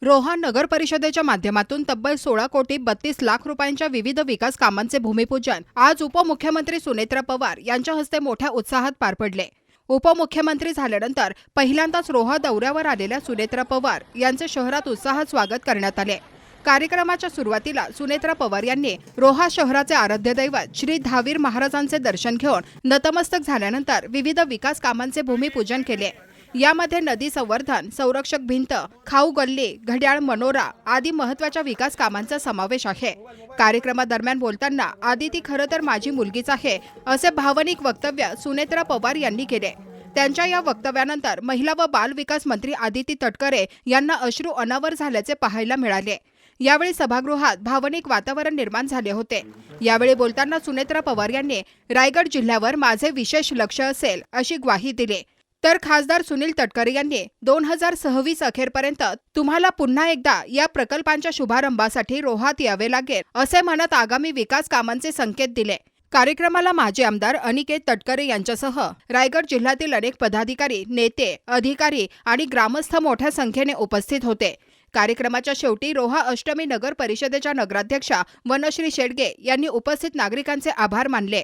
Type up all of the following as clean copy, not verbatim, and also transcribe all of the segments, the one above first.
रोहा नगर परिषदेच्या माध्यमातून तब्बल 16 कोटी 32 लाख रुपयांच्या विविध विकास कामांचे भूमिपूजन आज उपमुख्यमंत्री सुनेत्रा पवार यांच्या हस्ते मोठ्या उत्साहात पार पडले। उपमुख्यमंत्री झाल्यानंतर पहिल्यांदाच रोहा दौऱ्यावर आलेल्या सुनेत्रा पवार यांचे शहरात उत्साहात स्वागत करण्यात आले। कार्यक्रमाच्या सुरुवातीला सुनेत्रा पवार यांनी रोहा शहराचे आराध्य दैवत श्री धावीर महाराजांचे दर्शन घेऊन नतमस्तक झाल्यानंतर विविध विकास कामांचे भूमिपूजन केले। यामध्ये नदी संवर्धन, संरक्षक भिंत, खाऊ गल्ली, घड्याळ मनोरा आदी महत्त्वाच्या विकास कामांचा समावेश आहे। कार्यक्रमादरम्यान बोलताना आदिती खरं तर माझी मुलगीच आहे असे भावनिक वक्तव्य सुनेत्रा पवार यांनी केले। त्यांच्या या वक्तव्यानंतर महिला व बाल विकास मंत्री आदिती तटकरे यांना अश्रू अनावर झाल्याचे पाहायला मिळाले। यावेळी सभागृहात भावनिक वातावरण निर्माण झाले होते। यावेळी बोलताना सुनेत्रा पवार यांनी रायगड जिल्ह्यावर माझे विशेष लक्ष असेल अशी ग्वाही दिली। तर खासदार सुनील तटकरे यांनी 2026 अखेरपर्यंत तुम्हाला पुन्हा एकदा या प्रकल्पांच्या शुभारंभासाठी रोहात यावे लागेल असे म्हणत आगामी विकास कामांचे संकेत दिले। कार्यक्रमाला माजी आमदार अनिकेत तटकरे यांच्यासह रायगड जिल्ह्यातील अनेक पदाधिकारी, नेते, अधिकारी आणि ग्रामस्थ मोठ्या संख्येने उपस्थित होते। कार्यक्रमाच्या शेवटी रोहा अष्टमी नगर परिषदेच्या नगराध्यक्षा वनश्री शेडगे यांनी उपस्थित नागरिकांचे आभार मानले।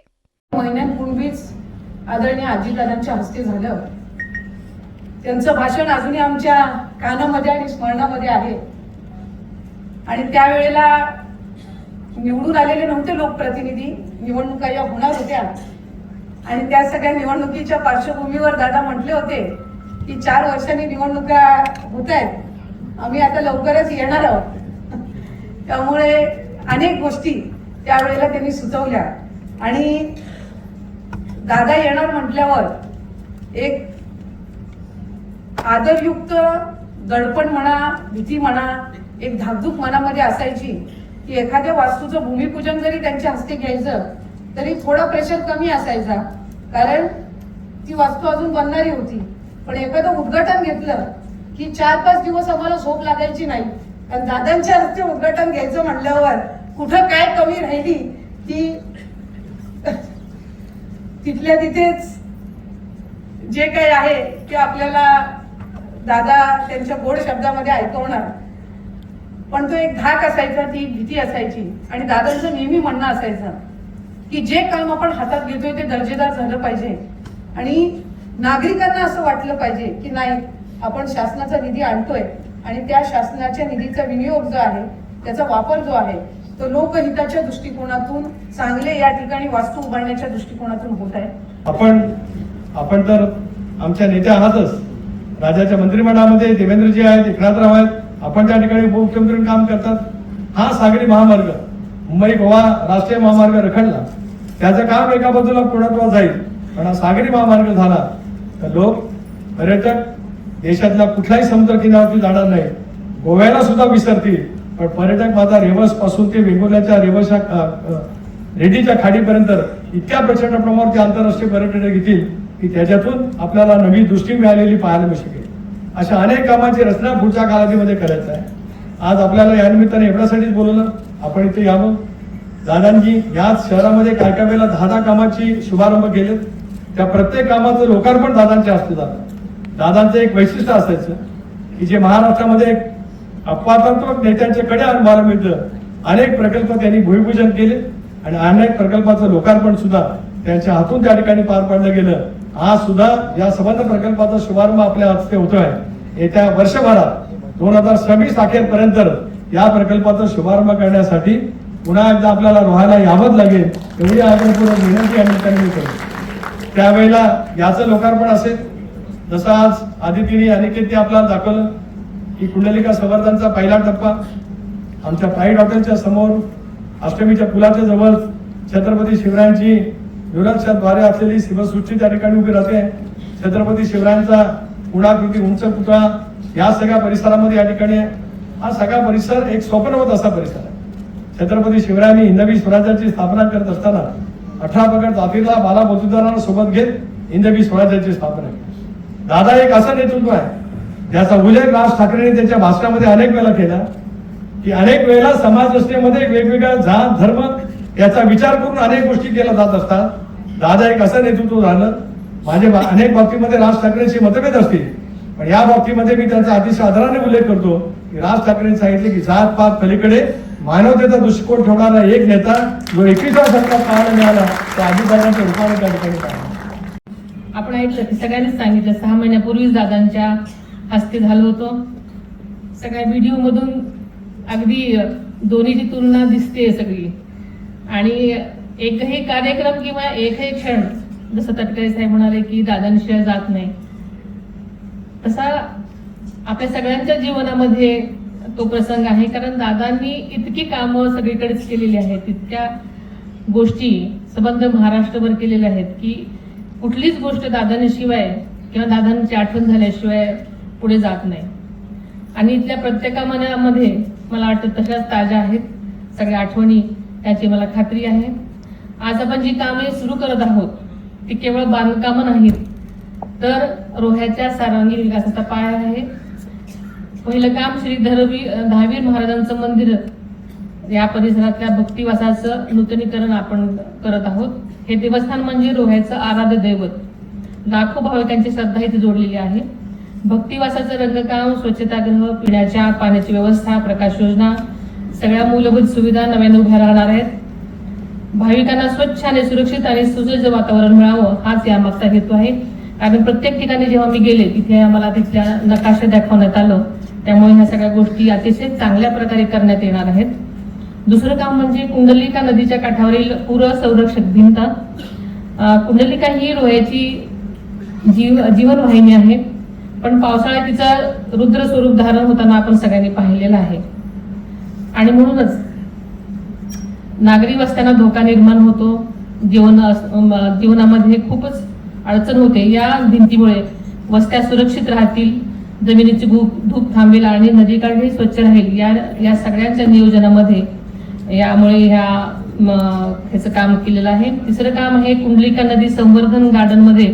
महिन्यांपूर्वीच आदरणीय आजीदादांच्या हस्ते झालं। त्यांचं भाषण अजूनही आमच्या कानामध्ये आणि स्मरणामध्ये आहे। आणि त्यावेळेला निवडून आलेले नव्हते लोकप्रतिनिधी, निवडणुका या होणार होत्या आणि त्या सगळ्या निवडणुकीच्या पार्श्वभूमीवर दादा म्हटले होते की 4 वर्षांनी निवडणुका होत आहेत, आम्ही आता लवकरच येणार आहोत। त्यामुळे अनेक गोष्टी त्यावेळेला त्यांनी सुचवल्या आणि दादा येणार म्हटल्यावर एक आदरयुक्त दडपण म्हणा, भीती म्हणा, एक धाकधूक मनामध्ये असायची की एखाद्या वास्तूचं भूमिपूजन जरी त्यांच्या हस्ते घ्यायचं तरी थोडा प्रेशर कमी असायचा, कारण ती वास्तू अजून बनणारी होती। पण एखादं उद्घाटन घेतलं की 4-5 दिवस आम्हाला झोप लागायची नाही, कारण दादांच्या हस्ते उद्घाटन घ्यायचं म्हटल्यावर कुठं काय कमी राहिली ती तिथल्या तिथेच जे काही आहे ते आपल्याला दादा त्यांच्या गोड शब्दामध्ये ऐकवणार। पण तो एक धाक असायचा, ती भीती असायची आणि दादांचं नेहमी म्हणणं असायचं की जे काम आपण हातात घेतोय ते दर्जेदार झालं पाहिजे आणि नागरिकांना असं वाटलं पाहिजे की नाही, आपण शासनाचा निधी आणतोय आणि त्या शासनाच्या निधीचा विनियोग जो आहे, त्याचा वापर जो आहे तो लोकहिताच्या दृष्टिकोनातून चांगले या ठिकाणी वास्तू उभारण्याच्या दृष्टिकोनातून होत आहे। आपण तर आमच्या नेत्या आहातच, राज्याच्या मंत्रिमंडळामध्ये देवेंद्रजी आहेत, एकनाथराव आहेत, आपण त्या ठिकाणी उपमुख्यमंत्री काम करतात। हा सागरी महामार्ग मुंबई गोवा राष्ट्रीय महामार्ग रखडला, त्याचं काम एका बाजूला पूर्णत्वास जाईल, पण हा सागरी महामार्ग झाला तर लोक, पर्यटक देशातल्या कुठल्याही समुद्र किनाऱ्यावरती जाणार नाही, गोव्याला सुद्धा विसरतील, पण पर्यटक माझा रेवस पासून ते वेंगुर्ल्याच्या रेड्डीच्या खाडीपर्यंत इतक्या प्रचंड प्रमाणावरती आंतरराष्ट्रीय पर्यटक येतील की त्याच्यातून आपल्याला नवी दृष्टी मिळालेली पाहायला मिळेल। अशा अनेक कामांची रचना पुढच्या कालावधीमध्ये करायचं आहे। आज आपल्याला या निमित्ताने एवढ्यासाठीच बोलवलं, आपण इथे यावं। दादांनी याच शहरामध्ये काय काय वेळेला 10 कामाची शुभारंभ केले, त्या प्रत्येक कामाचं लोकार्पण दादांच्या हस्ते झालं। दादांचं एक वैशिष्ट्य असायचं की जे महाराष्ट्रामध्ये अपवादात्मक नेत्यांच्याकडे अनुभवायला मिळतं, अनेक प्रकल्प त्यांनी भूमिपूजन केले आणि अनेक प्रकल्पाचं लोकार्पण सुद्धा त्यांच्या हातून त्या ठिकाणी पार पाडलं गेलं। आज सुद्धा या संबंध प्रकल्पाचा शुभारंभ आपल्या हस्ते होतोय। येत्या वर्षभरात 2026 अखेरपर्यंत या प्रकल्पाचा शुभारंभ करण्यासाठी पुन्हा एकदा आपल्याला रोहायला यावंच लागेल, एवढी आग्रहपूर्वक विनंती या निमित्ताने मी करतो। त्यावेळेला याचं लोकार्पण असेल, जसं आज आदितीने अनिकेतने आपल्याला दाखवलं की कुंडलिका संवर्धनचा पहिला टप्पा आमच्या प्राईड हॉटेलच्या समोर अष्टमीच्या पुलाच्या जवळ छत्रपती शिवरायांची द्वारे असलेली शिवसृष्टी त्या ठिकाणी उभी राहते। छत्रपती शिवरायांचा पुढाकृती उंच पुतळा या सगळ्या परिसरामध्ये या ठिकाणी हा सगळा परिसर एक स्वप्नवत असा परिसर आहे। छत्रपती शिवरायांनी हिंदवी स्वराज्याची स्थापना करत असताना 18 पगड जातीला बाला बलुतेदारांना सोबत घेत हिंदवी स्वराज्याची स्थापना केली। दादा एक असं नेतृत्व आहे ज्याचा उल्लेख राज ठाकरेंनी त्यांच्या भाषणामध्ये अनेक वेळा केला की अनेक वेळेला समाज रचनेमध्ये वेगवेगळ्या जात धर्म याचा विचार करून अनेक गोष्टी केल्या जात असतात। दादा एक असं नेतृत्व झालं, माझे अनेक बाबतीमध्ये राज ठाकरेंशी मतभेद असतील, पण या बाबतीमध्ये मी त्यांचा अतिशय आदराने उल्लेख करतो की राज ठाकरेंनी सांगितले की जात पात पलीकडे मानवतेचा दृष्टिकोन ठेवणारा एक नेता जो 21व्या शतकात पाहायला मिळाला तो अजितदादांच्या रूपाने त्या ठिकाणी पाहिला. आपण ऐकलं की सगळ्यांनीच सांगितलं 6 महिन्यापूर्वीच दादांच्या हस्ते झालं होतं. सगळ्या व्हिडिओ मधून अगदी दोन्हीची तुलना दिसते सगळी. आणि एकही कार्यक्रम किंवा एकही क्षण जसं तटकरे साहेब म्हणाले की दादांशिवाय जात नाही, तसा आपल्या सगळ्यांच्या जीवनामध्ये तो प्रसंग आहे. कारण दादांनी इतकी कामं सगळीकडेच केलेली आहेत, तितक्या गोष्टी संबंध महाराष्ट्रभर केलेल्या आहेत की कुठलीच गोष्ट दादांशिवाय किंवा दादांची आठवण झाल्याशिवाय पुढे जात नाही. आणि इथल्या प्रत्येका मनामध्ये मला वाटतं तशाच ताज्या आहेत सगळ्या आठवणी, याची मला खात्री आहे. आज आपण जी कामे सुरू करत आहोत ती केवळ बांधकामं नाहीत, तर रोह्याच्या सर्वांगीण विकासाचा पाया आहे. पहिलं काम श्री दहावीर महाराजांचं मंदिर, या परिसरातल्या भक्तिवासाचं नूतनीकरण आपण करत आहोत. हे देवस्थान म्हणजे रोह्याचं आराध्य दैवत, लाखो भाविकांची श्रद्धा इथे जोडलेली आहे. भक्तिवासाचं रंगकाम, स्वच्छतागृह, पिण्याच्या पाण्याची व्यवस्था, प्रकाश योजना, सगळ्या मूलभूत सुविधा नव्याने उभ्या राहणार आहेत. भाविकांना स्वच्छ आणि सुरक्षित आणि सुसज्ज वातावरण मिळावं हाच यामागचा हेतू आहे. कारण प्रत्येक ठिकाणी जेव्हा मी गेले तिथे आम्हाला तिथल्या नकाशा दाखवण्यात आलं, त्यामुळे ह्या सगळ्या गोष्टी अतिशय चांगल्या प्रकारे करण्यात येणार आहेत. दुसरं काम म्हणजे कुंडलिका नदीच्या काठावरील पूर संरक्षक भिंत. कुंडलिका ही रोह्याची जीवनवाहिनी आहे, पण पावसाळ्यात तिचा रुद्र स्वरूप धारण होताना आपण सगळ्यांनी पाहिलेलं आहे. आणि म्हणूनच नागरी वस्त्यांना धोका निर्माण होतो, जीवनामध्ये खूपच अडचण होते. या भिंतीमुळे वस्त्या सुरक्षित राहतील, जमिनीची धूप थांबेल आणि नदीकाठही स्वच्छ राहील. या सगळ्यांच्या नियोजनामध्ये यामुळे ह्याचं काम केलेलं आहे. तिसरं काम आहे कुंडलिका नदी संवर्धन गार्डन मध्ये,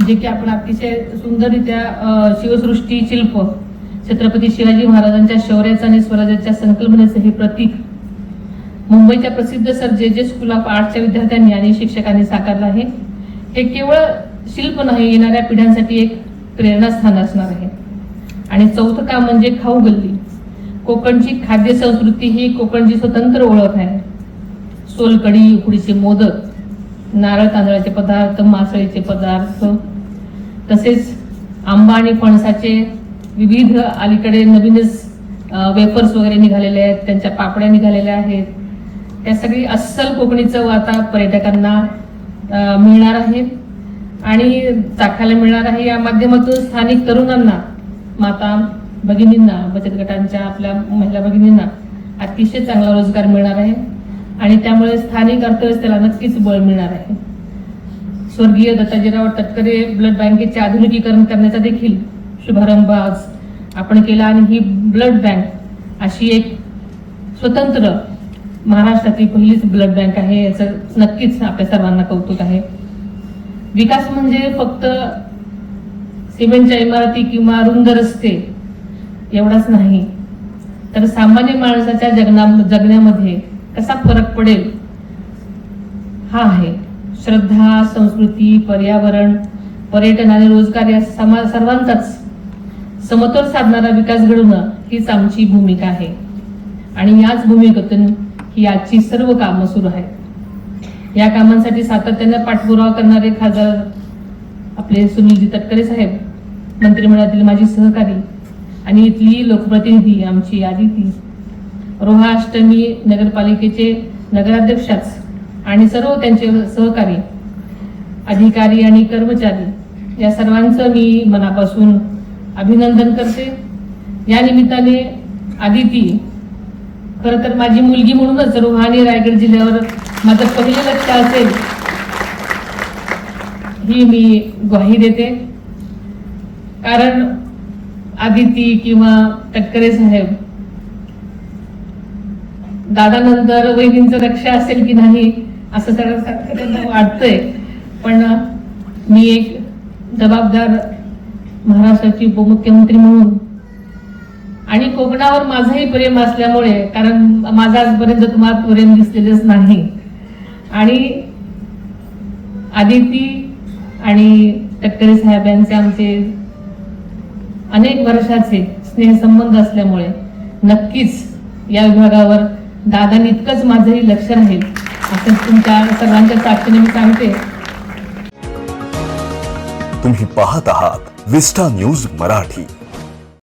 जे की आपण अतिशय सुंदररित्या शिवसृष्टी शिल्प, छत्रपती शिवाजी महाराजांच्या शौर्याचं आणि स्वराज्याच्या संकल्पनेचं हे प्रतीक मुंबईच्या प्रसिद्ध सर जे स्कूल ऑफ आर्टच्या विद्यार्थ्यांनी आणि शिक्षकांनी साकारलं आहे. हे केवळ शिल्प नाही, येणाऱ्या पिढ्यांसाठी एक प्रेरणास्थान असणार आहे. आणि चौथं काम म्हणजे खाऊ गल्ली. कोकणची खाद्य संस्कृती ही कोकणची स्वतंत्र ओळख आहे. सोलकढी, उकडीचे मोदक, नारळ तांदळाचे पदार्थ, मासळीचे पदार्थ, तसेच आंबा आणि फणसाचे विविध, अलीकडे नवीनच वेफर्स वगैरे निघालेले आहेत, त्यांच्या पापड्या निघालेल्या आहेत. त्या सगळी अस्सल कोकणी चव आता पर्यटकांना मिळणार आहे आणि चाखायला मिळणार आहे. या माध्यमातून स्थानिक तरुणांना, माता भगिनींना, बचत गटांच्या आपल्या महिला भगिनींना अतिशय चांगला रोजगार मिळणार आहे आणि त्यामुळे स्थानिक अर्थव्यवस्थेला नक्कीच बळ मिळणार आहे. स्वर्गीय दत्ताजीराव तटकरे ब्लड बँकेचे आधुनिकीकरण करण्याचा देखील शुभारंभ आज आपण केला आणि ही ब्लड बँक अशी एक स्वतंत्र महाराष्ट्रातील पहिलीच ब्लड बँक आहे. याचं नक्कीच आपल्या सर्वांना कौतुक आहे. विकास म्हणजे फक्त सिमेंटच्या इमारती किंवा रुंद रस्ते एवढाच नाही, तर सामान्य माणसाच्या जगण्यामध्ये कसा फरक पडेल हा आहे. श्रद्धा, संस्कृती, पर्यावरण, पर्यटन आणि रोजगार या सर्वांचाच समतोल साधणारा विकास घडवणं हीच आमची भूमिका आहे. आणि याच भूमिकेतून ही आजची सर्व कामं सुरू आहेत. या कामांसाठी सातत्याने पाठपुरावा करणारे खासदार आपले सुनीलजी तटकरे साहेब, मंत्रिमंडळातील माझी सहकारी आणि इथली लोकप्रतिनिधी आमची आदिती, रोहा अष्टमी नगरपालिकेचे नगराध्यक्षाच आणि सर्व त्यांचे सहकारी, अधिकारी आणि कर्मचारी, या सर्वांचं मी मनापासून अभिनंदन करते. या निमित्ताने आदिती खरं तर माझी मुलगी म्हणूनच रोहा आणि रायगड जिल्ह्यावर माझं पहिलं लक्ष असेल ही मी ग्वाही देते. कारण आदिती किंवा तटकरे साहेब दादानंतर वहिनींचं लक्ष असेल की नाही असं सगळं त्यांना वाटतंय, पण मी एक जबाबदार महाराष्ट्राची उपमुख्यमंत्री म्हणून आणि कोकणावर माझंही प्रेम असल्यामुळे, कारण माझा आजपर्यंत तुम्हाला प्रेम दिसलेलंच नाही, आणि आदिती आणि तटकरे साहेब यांचे आमचे अनेक वर्षाचे स्नेहसंबंध असल्यामुळे नक्कीच या विभागावर दादांनी इतकंच माझंही लक्ष राहील असं तुमच्या सर्वांच्या साक्षीने मी सांगते. तुम्ही पाहत आहात विस्टा न्यूज मराठी.